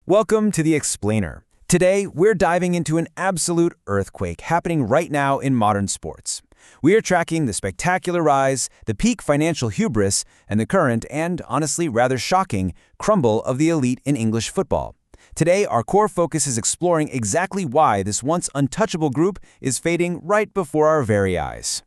Welcome to The Explainer. Today, we're diving into an absolute earthquake happening right now in modern sports. We are tracking the spectacular rise, the peak financial hubris, and the current and, honestly, rather shocking crumble of the elite in English football. Today, our core focus is exploring exactly why this once untouchable group is fading right before our very eyes.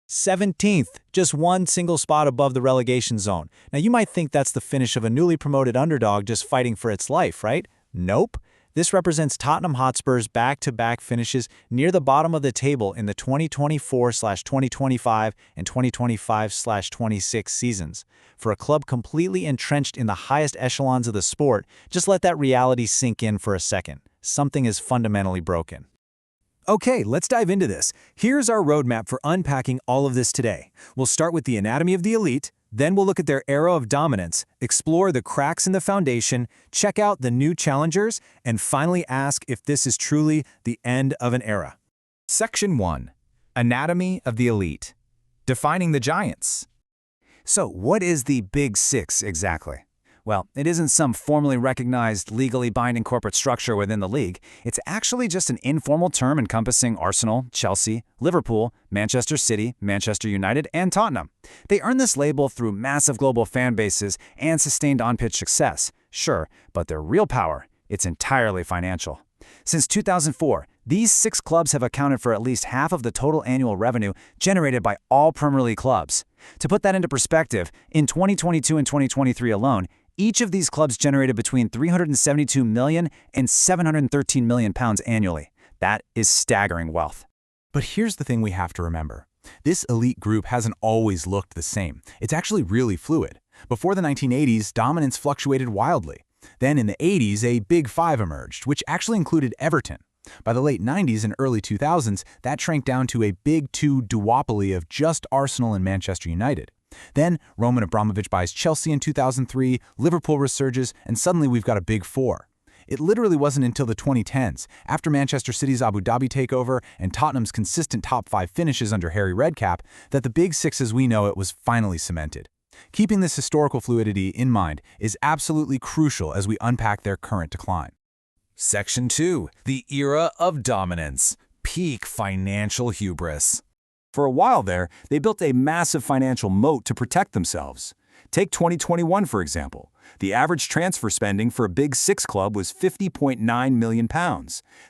17th, just one single spot above the relegation zone. Now you might think that's the finish of a newly promoted underdog just fighting for its life, right? Nope. This represents Tottenham Hotspur's back-to-back finishes near the bottom of the table in the 2024/2025 and 2025/26 seasons. For a club completely entrenched in the highest echelons of the sport, just let that reality sink in for a second. Something is fundamentally broken. Okay, let's dive into this. Here's our roadmap for unpacking all of this today. We'll start with the anatomy of the elite, then we'll look at their era of dominance, explore the cracks in the foundation, check out the new challengers, and finally ask if this is truly the end of an era. Section 1. Anatomy of the elite. Defining the giants. So, what is the Big Six exactly? Well, it isn't some formally recognized, legally binding corporate structure within the league. It's actually just an informal term encompassing Arsenal, Chelsea, Liverpool, Manchester City, Manchester United, and Tottenham. They earned this label through massive global fan bases and sustained on-pitch success, sure, but their real power, it's entirely financial. Since 2004, these 6 clubs have accounted for at least half of the total annual revenue generated by all Premier League clubs. To put that into perspective, in 2022 and 2023 alone, each of these clubs generated between £372 million and £713 million annually. That is staggering wealth. But here's the thing we have to remember. This elite group hasn't always looked the same. It's actually really fluid. Before the 1980s, dominance fluctuated wildly. Then in the 80s, a Big Five emerged, which actually included Everton. By the late 90s and early 2000s, that shrank down to a Big Two duopoly of just Arsenal and Manchester United. Then, Roman Abramovich buys Chelsea in 2003, Liverpool resurges, and suddenly we've got a Big Four. It literally wasn't until the 2010s, after Manchester City's Abu Dhabi takeover and Tottenham's consistent top 5 finishes under Harry Redknapp, that the Big Six as we know it was finally cemented. Keeping this historical fluidity in mind is absolutely crucial as we unpack their current decline. Section 2. The era of dominance. Peak financial hubris. For a while there, they built a massive financial moat to protect themselves. Take 2021, for example. The average transfer spending for a Big Six club was £50.9 million.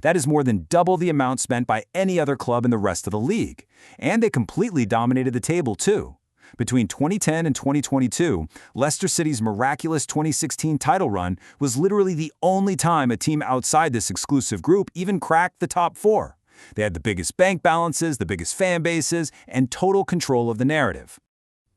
That is more than double the amount spent by any other club in the rest of the league. And they completely dominated the table, too. Between 2010 and 2022, Leicester City's miraculous 2016 title run was literally the only time a team outside this exclusive group even cracked the top 4. They had the biggest bank balances, the biggest fan bases, and total control of the narrative.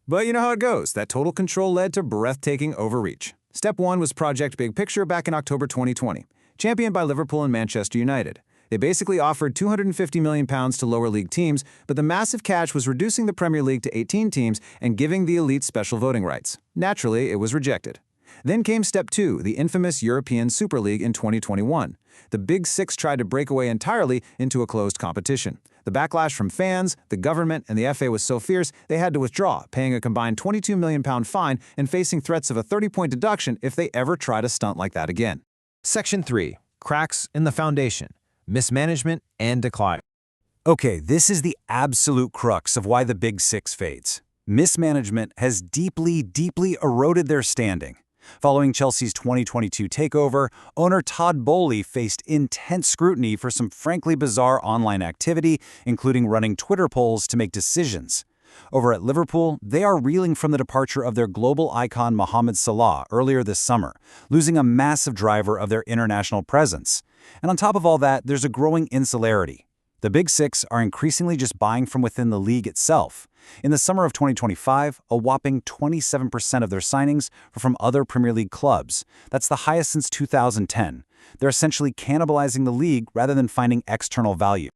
But you know how it goes. That total control led to breathtaking overreach. Step 1 was Project Big Picture back in October 2020, championed by Liverpool and Manchester United. They basically offered £250 million to lower league teams, but the massive catch was reducing the Premier League to 18 teams and giving the elite special voting rights. Naturally, it was rejected. Then came Step 2, the infamous European Super League in 2021. The Big Six tried to break away entirely into a closed competition. The backlash from fans, the government, and the FA was so fierce they had to withdraw, paying a combined £22 million fine and facing threats of a 30-point deduction if they ever tried a stunt like that again. Section 3. Cracks in the foundation. Mismanagement and decline. Okay, this is the absolute crux of why the Big Six fades. Mismanagement has deeply, deeply eroded their standing. Following Chelsea's 2022 takeover, owner Todd Boehly faced intense scrutiny for some frankly bizarre online activity, including running Twitter polls to make decisions. Over at Liverpool, they are reeling from the departure of their global icon Mohamed Salah earlier this summer, losing a massive driver of their international presence. And on top of all that, there's a growing insularity. The Big Six are increasingly just buying from within the league itself. In the summer of 2025, a whopping 27% of their signings were from other Premier League clubs. That's the highest since 2010. They're essentially cannibalizing the league rather than finding external value.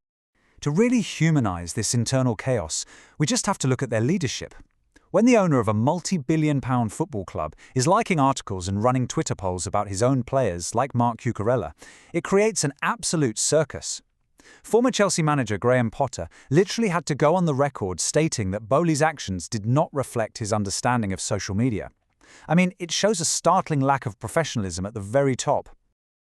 To really humanize this internal chaos, we just have to look at their leadership. When the owner of a multi-billion-pound football club is liking articles and running Twitter polls about his own players, like Marc Cucurella, it creates an absolute circus. Former Chelsea manager Graham Potter literally had to go on the record stating that Boehly's actions did not reflect his understanding of social media. I mean, it shows a startling lack of professionalism at the very top.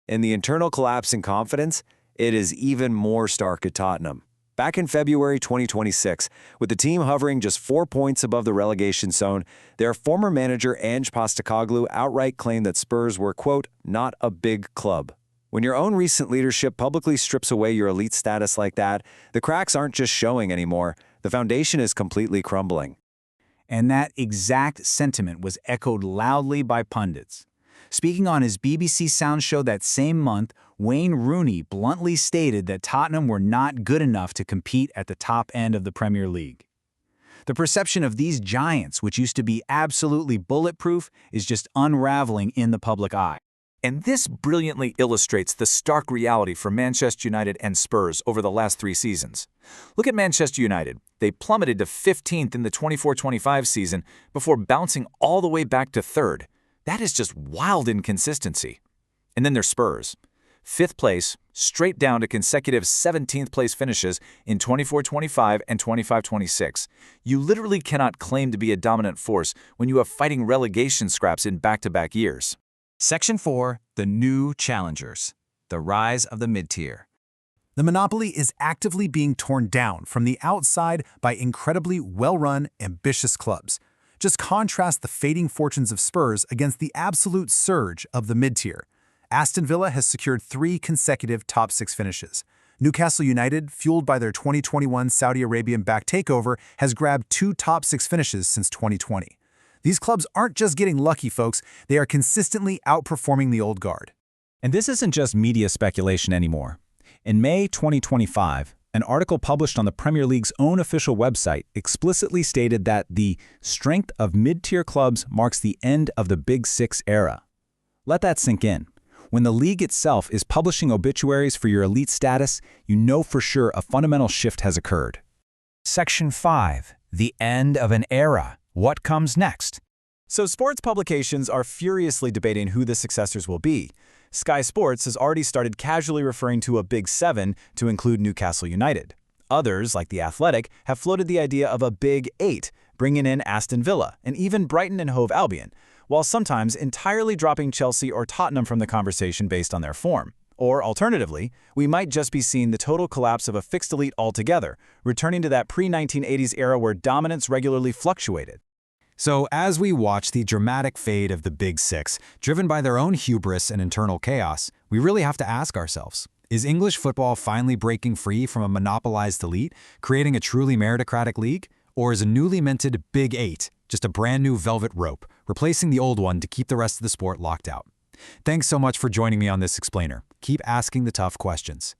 And the internal collapse in confidence, it is even more stark at Tottenham. Back in February 2026, with the team hovering just 4 points above the relegation zone, their former manager Ange Postecoglou outright claimed that Spurs were, quote, not a big club. When your own recent leadership publicly strips away your elite status like that, the cracks aren't just showing anymore. The foundation is completely crumbling. And that exact sentiment was echoed loudly by pundits. Speaking on his BBC Sound show that same month, Wayne Rooney bluntly stated that Tottenham were not good enough to compete at the top end of the Premier League. The perception of these giants, which used to be absolutely bulletproof, is just unraveling in the public eye. And this brilliantly illustrates the stark reality for Manchester United and Spurs over the last 3 seasons. Look at Manchester United. They plummeted to 15th in the 24-25 season before bouncing all the way back to 3rd. That is just wild inconsistency. And then there's Spurs. 5th place, straight down to consecutive 17th place finishes in 24-25 and 25-26. You literally cannot claim to be a dominant force when you have fighting relegation scraps in back-to-back years. Section 4. The New Challengers. The Rise of the Mid-Tier. The monopoly is actively being torn down from the outside by incredibly well-run, ambitious clubs. Just contrast the fading fortunes of Spurs against the absolute surge of the mid-tier. Aston Villa has secured 3 consecutive top 6 finishes. Newcastle United, fueled by their 2021 Saudi Arabian-backed takeover, has grabbed 2 top 6 finishes since 2020. These clubs aren't just getting lucky, folks. They are consistently outperforming the old guard. And this isn't just media speculation anymore. In May 2025, an article published on the Premier League's own official website explicitly stated that the strength of mid-tier clubs marks the end of the Big Six era. Let that sink in. When the league itself is publishing obituaries for your elite status, you know for sure a fundamental shift has occurred. Section 5. The End of an Era. What comes next? So sports publications are furiously debating who the successors will be. Sky Sports has already started casually referring to a Big Seven to include Newcastle United. Others, like The Athletic, have floated the idea of a Big Eight, bringing in Aston Villa and even Brighton and Hove Albion, while sometimes entirely dropping Chelsea or Tottenham from the conversation based on their form. Or alternatively, we might just be seeing the total collapse of a fixed elite altogether, returning to that pre-1980s era where dominance regularly fluctuated. So as we watch the dramatic fade of the Big Six, driven by their own hubris and internal chaos, we really have to ask ourselves, is English football finally breaking free from a monopolized elite, creating a truly meritocratic league? Or is a newly minted Big Eight just a brand new velvet rope, replacing the old one to keep the rest of the sport locked out? Thanks so much for joining me on this explainer. Keep asking the tough questions.